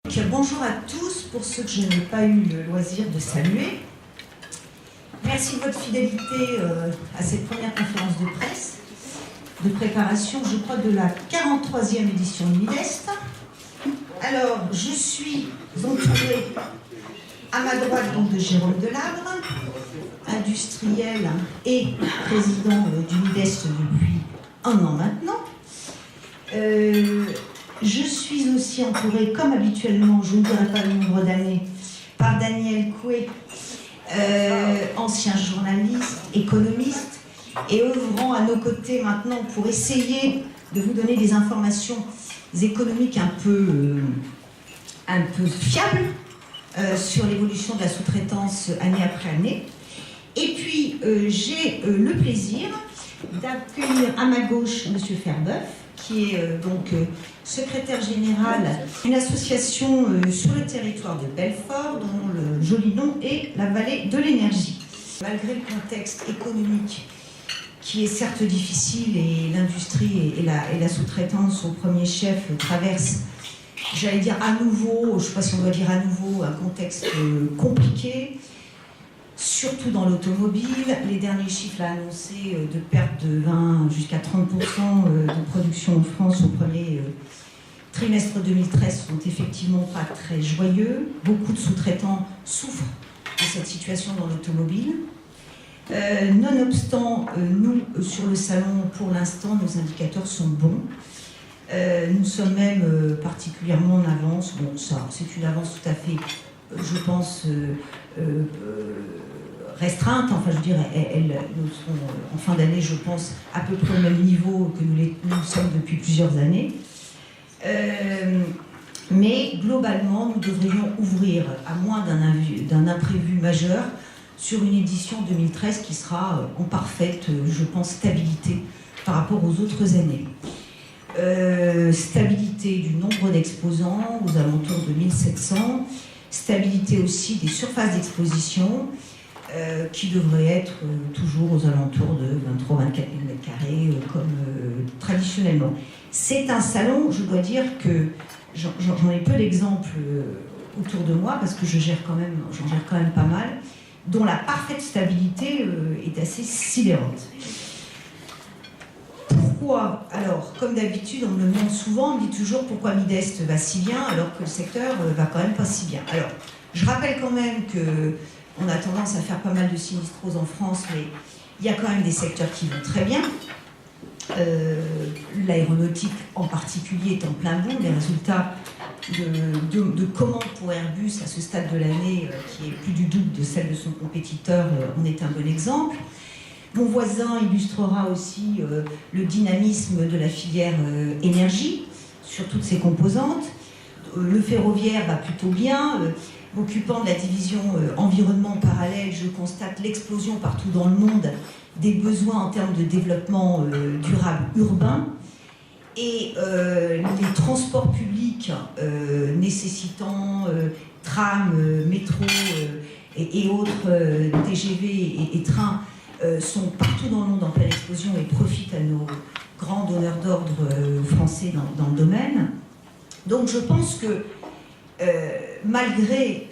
Bonjour à tous, pour ceux que je n'ai pas eu le loisir de saluer. Merci de votre fidélité à cette première conférence de presse, de préparation, je crois, de la 43e édition de Midest. Alors, je suis entourée à ma droite donc, de Jérôme Delabre, industriel et président du Midest depuis un an maintenant. Je suis aussi entourée, comme habituellement, je ne dirai pas le nombre d'années, par Daniel Coué, ancien journaliste, économiste, et œuvrant à nos côtés maintenant pour essayer de vous donner des informations économiques un peu fiables sur l'évolution de la sous-traitance année après année. Et puis, j'ai le plaisir d'accueillir à ma gauche M. Ferbeuf, qui est donc secrétaire général d'une association sur le territoire de Belfort, dont le joli nom est la Vallée de l'Énergie. Malgré le contexte économique qui est certes difficile et l'industrie et la sous-traitance au premier chef traversent, j'allais dire à nouveau, je ne sais pas si on doit dire à nouveau, un contexte compliqué, surtout dans l'automobile. Les derniers chiffres annoncés de perte de 20 jusqu'à 30% de production en France au premier trimestre 2013 sont effectivement pas très joyeux. Beaucoup de sous-traitants souffrent de cette situation dans l'automobile. Nonobstant, nous, sur le salon, pour l'instant, nos indicateurs sont bons. Nous sommes même particulièrement en avance. Bon, ça, c'est une avance tout à fait, je pense, restreinte, enfin je veux dire, nous serons en fin d'année, je pense, à peu près au même niveau que nous sommes depuis plusieurs années. Mais globalement, nous devrions ouvrir, à moins d'un imprévu majeur, sur une édition 2013 qui sera en parfaite, je pense, stabilité par rapport aux autres années. Stabilité du nombre d'exposants, aux alentours de 1700, stabilité aussi des surfaces d'exposition, qui devraient être toujours aux alentours de 23-24 000 m², comme traditionnellement. C'est un salon, je dois dire que j'en ai peu d'exemples autour de moi, parce que j'en gère quand même pas mal, dont la parfaite stabilité est assez sidérante. Pourquoi? Alors, comme d'habitude, on me le demande souvent, on me dit toujours pourquoi Midest va si bien alors que le secteur va quand même pas si bien. Alors, je rappelle quand même qu'on a tendance à faire pas mal de sinistroses en France, mais il y a quand même des secteurs qui vont très bien. L'aéronautique en particulier est en plein boom. Les résultats de commandes pour Airbus à ce stade de l'année, qui est plus du double de celle de son compétiteur, en est un bon exemple. Mon voisin illustrera aussi le dynamisme de la filière énergie sur toutes ses composantes. Le ferroviaire va plutôt bien. M'occupant de la division environnement parallèle, je constate l'explosion partout dans le monde des besoins en termes de développement durable urbain et les transports publics nécessitant tram, métro et autres TGV et trains sont partout dans le monde en pleine explosion et profitent à nos grands donneurs d'ordre français dans le domaine. Donc je pense que malgré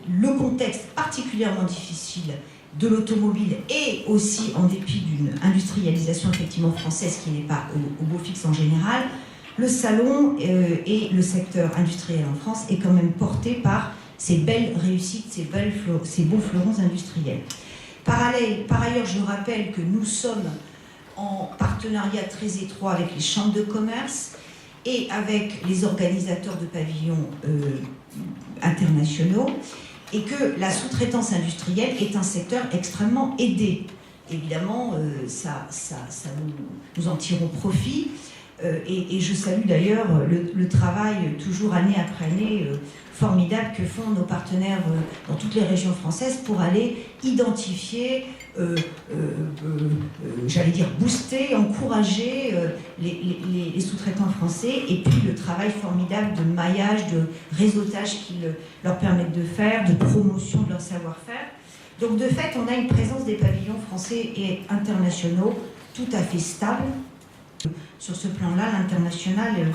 le contexte particulièrement difficile de l'automobile et aussi en dépit d'une industrialisation effectivement française qui n'est pas au beau fixe en général, le salon et le secteur industriel en France est quand même porté par ces belles réussites, ces beaux fleurons industriels. Par ailleurs, je rappelle que nous sommes en partenariat très étroit avec les chambres de commerce et avec les organisateurs de pavillons internationaux, et que la sous-traitance industrielle est un secteur extrêmement aidé. Évidemment, nous en tirons profit, et je salue d'ailleurs le travail toujours année après année formidable que font nos partenaires dans toutes les régions françaises pour aller identifier, j'allais dire booster, encourager les sous-traitants français, et puis le travail formidable de maillage, de réseautage qu'ils leur permettent de faire, de promotion de leur savoir-faire. Donc de fait, on a une présence des pavillons français et internationaux tout à fait stable. Sur ce plan-là, l'international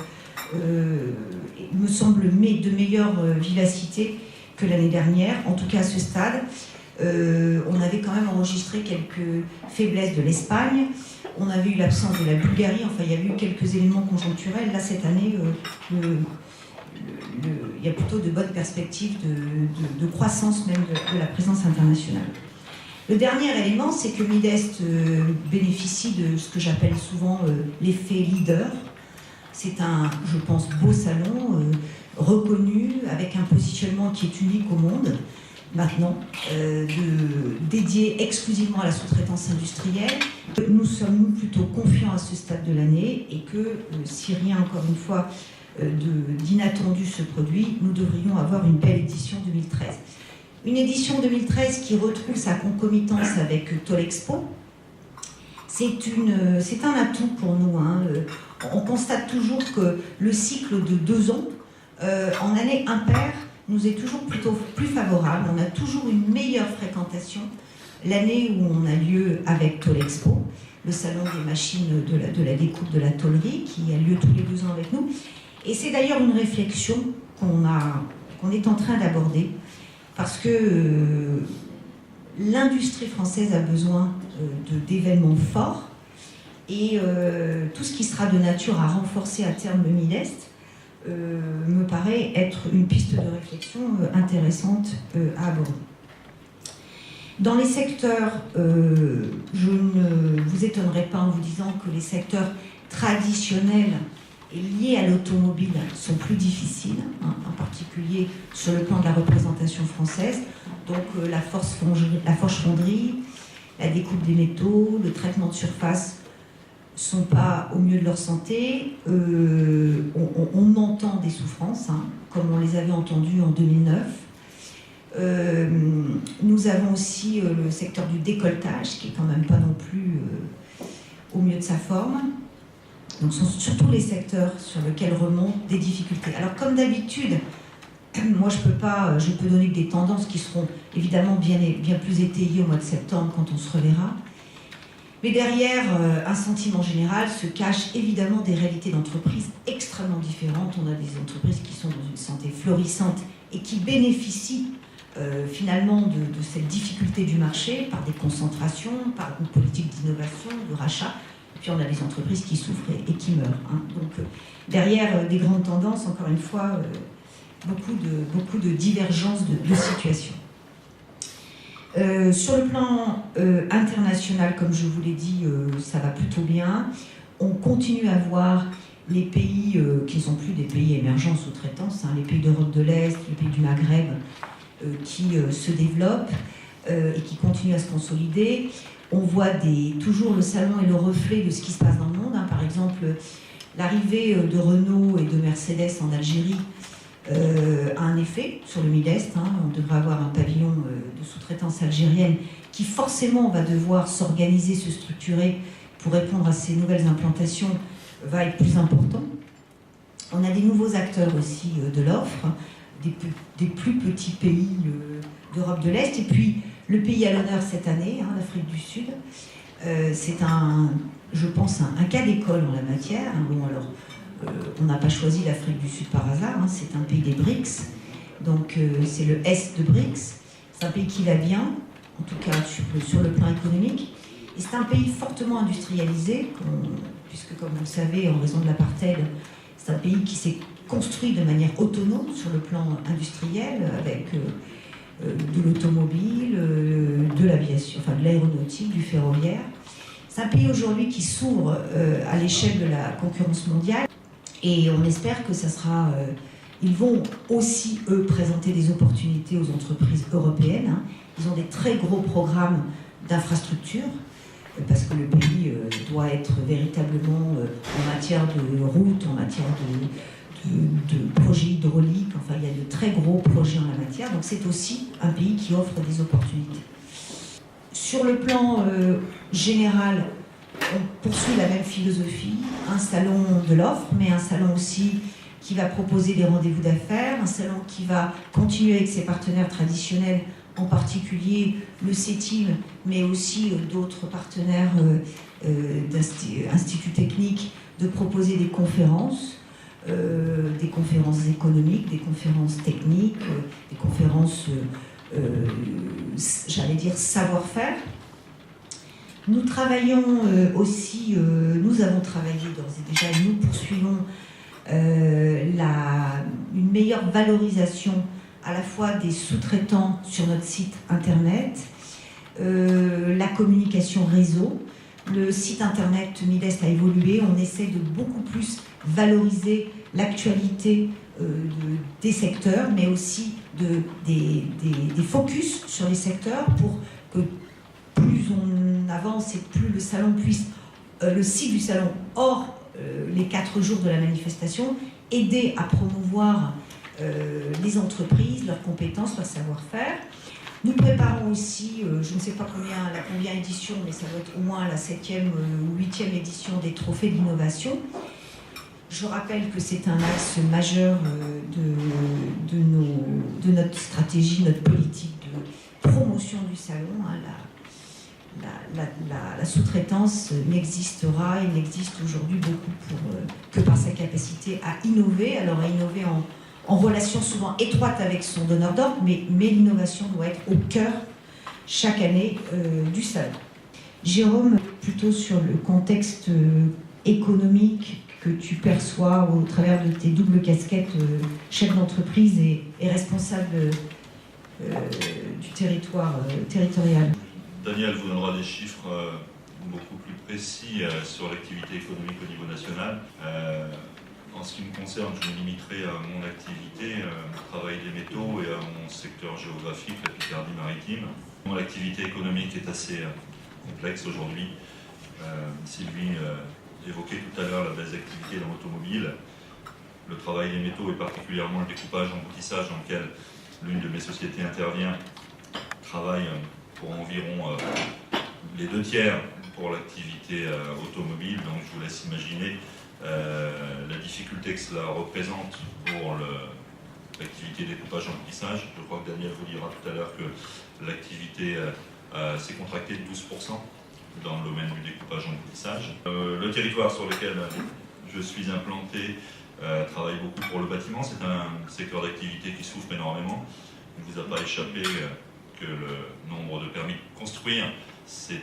me semble, de meilleure vivacité que l'année dernière, en tout cas à ce stade. On avait quand même enregistré quelques faiblesses de l'Espagne, on avait eu l'absence de la Bulgarie, enfin il y avait eu quelques éléments conjoncturels. Là, cette année, il y a plutôt de bonnes perspectives de croissance même de la présence internationale. Le dernier élément, c'est que Midest bénéficie de ce que j'appelle souvent l'effet leader. C'est un, je pense, beau salon, reconnu, avec un positionnement qui est unique au monde, maintenant, dédié exclusivement à la sous-traitance industrielle. Nous sommes, nous, plutôt confiants à ce stade de l'année, et que si rien, encore une fois, d'inattendu se produit, nous devrions avoir une belle édition 2013. Une édition 2013 qui retrouve sa concomitance avec Tolexpo. C'est un atout pour nous. Hein. On constate toujours que le cycle de 2 ans, en année impaire, nous est toujours plutôt plus favorable. On a toujours une meilleure fréquentation l'année où on a lieu avec Tolexpo, le salon des machines de la découpe de la tôlerie, qui a lieu tous les 2 ans avec nous. Et c'est d'ailleurs une réflexion qu'on est en train d'aborder, parce que l'industrie française a besoin d'événements forts, et tout ce qui sera de nature à renforcer à terme le Midest me paraît être une piste de réflexion intéressante à aborder. Dans les secteurs, je ne vous étonnerai pas en vous disant que les secteurs traditionnels et liés à l'automobile sont plus difficiles, hein, en particulier sur le plan de la représentation française. Donc la forge-fonderie, la découpe des métaux, le traitement de surface ne sont pas au mieux de leur santé. On entend des souffrances, hein, comme on les avait entendues en 2009. Nous avons aussi le secteur du décolletage, qui est quand même pas non plus au mieux de sa forme. Donc ce sont surtout les secteurs sur lesquels remontent des difficultés. Alors comme d'habitude, moi je peux donner que des tendances qui seront évidemment bien plus étayées au mois de septembre quand on se reverra. Mais derrière un sentiment général se cachent évidemment des réalités d'entreprises extrêmement différentes. On a des entreprises qui sont dans une santé florissante et qui bénéficient finalement de cette difficulté du marché par des concentrations, par une politique d'innovation, de rachat. Et puis on a des entreprises qui souffrent et qui meurent. Hein. Donc derrière des grandes tendances, encore une fois, beaucoup de divergences de situation. Sur le plan international, comme je vous l'ai dit, ça va plutôt bien. On continue à voir les pays qui ne sont plus des pays émergents sous-traitance, hein, les pays d'Europe de l'Est, les pays du Maghreb, qui se développent et qui continuent à se consolider. On voit toujours le salon et le reflet de ce qui se passe dans le monde. Hein. Par exemple, l'arrivée de Renault et de Mercedes en Algérie a un effet sur le Midest. Hein. On devrait avoir un pavillon de sous-traitance algérienne qui forcément va devoir s'organiser, se structurer pour répondre à ces nouvelles implantations, va être plus important. On a des nouveaux acteurs aussi de l'offre, des plus petits pays d'Europe de l'Est, et puis le pays à l'honneur cette année, hein, l'Afrique du Sud. C'est je pense, un cas d'école en la matière. Bon, alors, on n'a pas choisi l'Afrique du Sud par hasard, hein, c'est un pays des BRICS, donc c'est le S de BRICS. C'est un pays qui va bien, en tout cas sur le plan économique, et c'est un pays fortement industrialisé, puisque comme vous le savez, en raison de l'apartheid, c'est un pays qui s'est construit de manière autonome sur le plan industriel, avec de l'automobile, de l'aviation, enfin de l'aéronautique, du ferroviaire. C'est un pays aujourd'hui qui s'ouvre à l'échelle de la concurrence mondiale, et on espère que ça sera... ils vont aussi, eux, présenter des opportunités aux entreprises européennes. Hein. Ils ont des très gros programmes d'infrastructures, parce que le pays doit être véritablement en matière de routes, en matière de projets hydrauliques, enfin il y a de très gros projets en la matière, donc c'est aussi un pays qui offre des opportunités. Sur le plan général, on poursuit la même philosophie, un salon de l'offre, mais un salon aussi qui va proposer des rendez-vous d'affaires, un salon qui va continuer avec ses partenaires traditionnels, en particulier le CETIL, mais aussi d'autres partenaires d'instituts techniques, de proposer des conférences. des conférences économiques, des conférences techniques, des conférences, j'allais dire, savoir-faire. Nous travaillons aussi, nous avons travaillé d'ores et déjà, et nous poursuivons une meilleure valorisation à la fois des sous-traitants sur notre site internet, la communication réseau. Le site internet Midest a évolué, on essaie de beaucoup plus valoriser l'actualité des secteurs, mais aussi des focus sur les secteurs pour que plus on avance et plus le salon puisse, le site du salon hors les 4 jours de la manifestation, aider à promouvoir les entreprises, leurs compétences, leur savoir-faire. Nous préparons aussi, je ne sais pas combien édition, mais ça doit être au moins la 7e ou 8e édition des trophées d'innovation. Je rappelle que c'est un axe majeur de notre stratégie, notre politique de promotion du salon. La sous-traitance n'existera, il n'existe aujourd'hui beaucoup que par sa capacité à innover. Alors à innover en relation souvent étroite avec son donneur d'ordre, mais l'innovation doit être au cœur chaque année du salon. Jérôme, plutôt sur le contexte économique que tu perçois au travers de tes doubles casquettes, chef d'entreprise et responsable du territorial. Daniel vous donnera des chiffres beaucoup plus précis sur l'activité économique au niveau national. En ce qui me concerne, je me limiterai à mon activité, au travail des métaux et à mon secteur géographique, la Picardie maritime. L'activité économique est assez complexe aujourd'hui. Sylvie évoquait tout à l'heure la baisse d'activité dans l'automobile. Le travail des métaux et particulièrement le découpage emboutissage dans lequel l'une de mes sociétés intervient travaille pour environ les 2/3 pour l'activité automobile. Donc je vous laisse imaginer la difficulté que cela représente pour l'activité découpage emboutissage. Je crois que Daniel vous dira tout à l'heure que l'activité s'est contractée de 12% dans le domaine du découpage emboutissage. Le territoire sur lequel je suis implanté travaille beaucoup pour le bâtiment. C'est un secteur d'activité qui souffre énormément. Il ne vous a pas échappé que le nombre de permis de construire s'est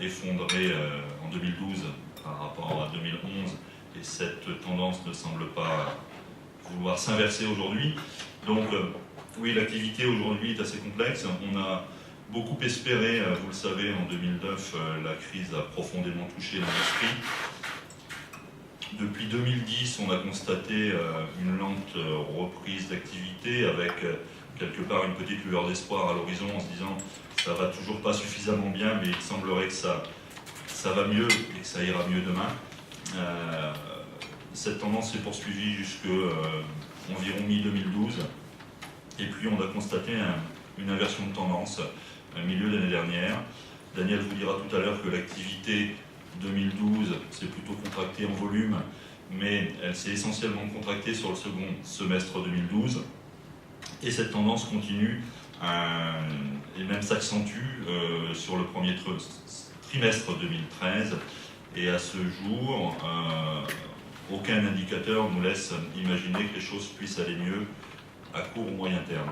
effondré en 2012 par rapport à 2011 et cette tendance ne semble pas vouloir s'inverser aujourd'hui. Donc oui, l'activité aujourd'hui est assez complexe. On a beaucoup espéré, vous le savez, en 2009, la crise a profondément touché l'industrie. Depuis 2010, on a constaté une lente reprise d'activité avec quelque part une petite lueur d'espoir à l'horizon en se disant ça va toujours pas suffisamment bien, mais il semblerait que ça va mieux et que ça ira mieux demain. Cette tendance s'est poursuivie jusqu'à environ mi-2012 et puis on a constaté une inversion de tendance au milieu de l'année dernière. Daniel vous dira tout à l'heure que l'activité 2012 s'est plutôt contractée en volume, mais elle s'est essentiellement contractée sur le second semestre 2012. Et cette tendance continue et même s'accentue sur le premier trimestre 2013. Et à ce jour, aucun indicateur nous laisse imaginer que les choses puissent aller mieux à court ou moyen terme.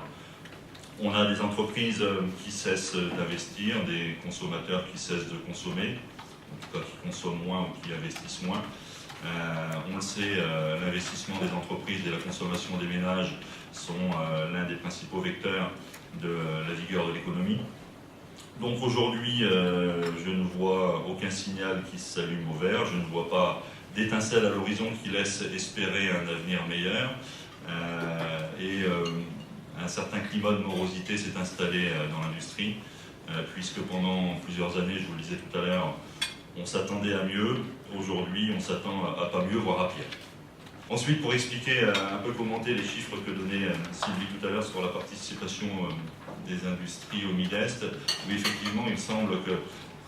On a des entreprises qui cessent d'investir, des consommateurs qui cessent de consommer, en tout cas qui consomment moins ou qui investissent moins. On le sait, l'investissement des entreprises et la consommation des ménages sont l'un des principaux vecteurs de la vigueur de l'économie. Donc aujourd'hui, je ne vois aucun signal qui s'allume au vert, je ne vois pas d'étincelle à l'horizon qui laisse espérer un avenir meilleur. Un certain climat de morosité s'est installé dans l'industrie, puisque pendant plusieurs années, je vous le disais tout à l'heure, on s'attendait à mieux. Aujourd'hui, on s'attend à pas mieux, voire à pire. Ensuite, pour expliquer, un peu commenter les chiffres que donnait Sylvie tout à l'heure sur la participation des industries au Midest, oui, effectivement, il semble que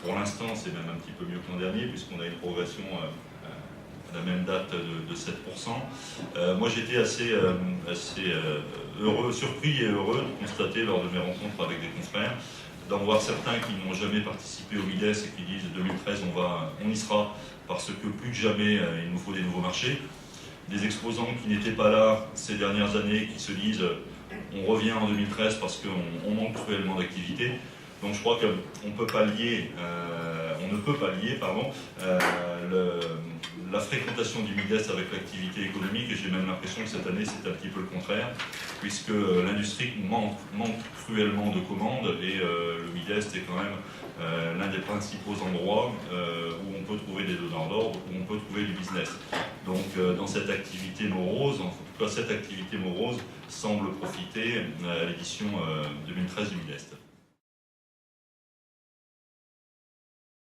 pour l'instant, c'est même un petit peu mieux que l'an dernier, puisqu'on a une progression à la même date de 7%. Moi, j'étais assez heureux, surpris et heureux de constater lors de mes rencontres avec des confrères, d'en voir certains qui n'ont jamais participé au Midest et qui disent 2013 on y sera parce que plus que jamais il nous faut des nouveaux marchés. des exposants qui n'étaient pas là ces dernières années, qui se disent on revient en 2013 parce qu'on manque cruellement d'activité. Donc je crois qu'on ne peut pas lier, la fréquentation du Midest avec l'activité économique, et j'ai même l'impression que cette année c'est un petit peu le contraire, puisque l'industrie manque cruellement de commandes, et le Midest est quand même l'un des principaux endroits où on peut trouver des donneurs d'ordre, où on peut trouver du business. Donc dans cette activité morose, en tout cas cette activité morose semble profiter à l'édition 2013 du Midest.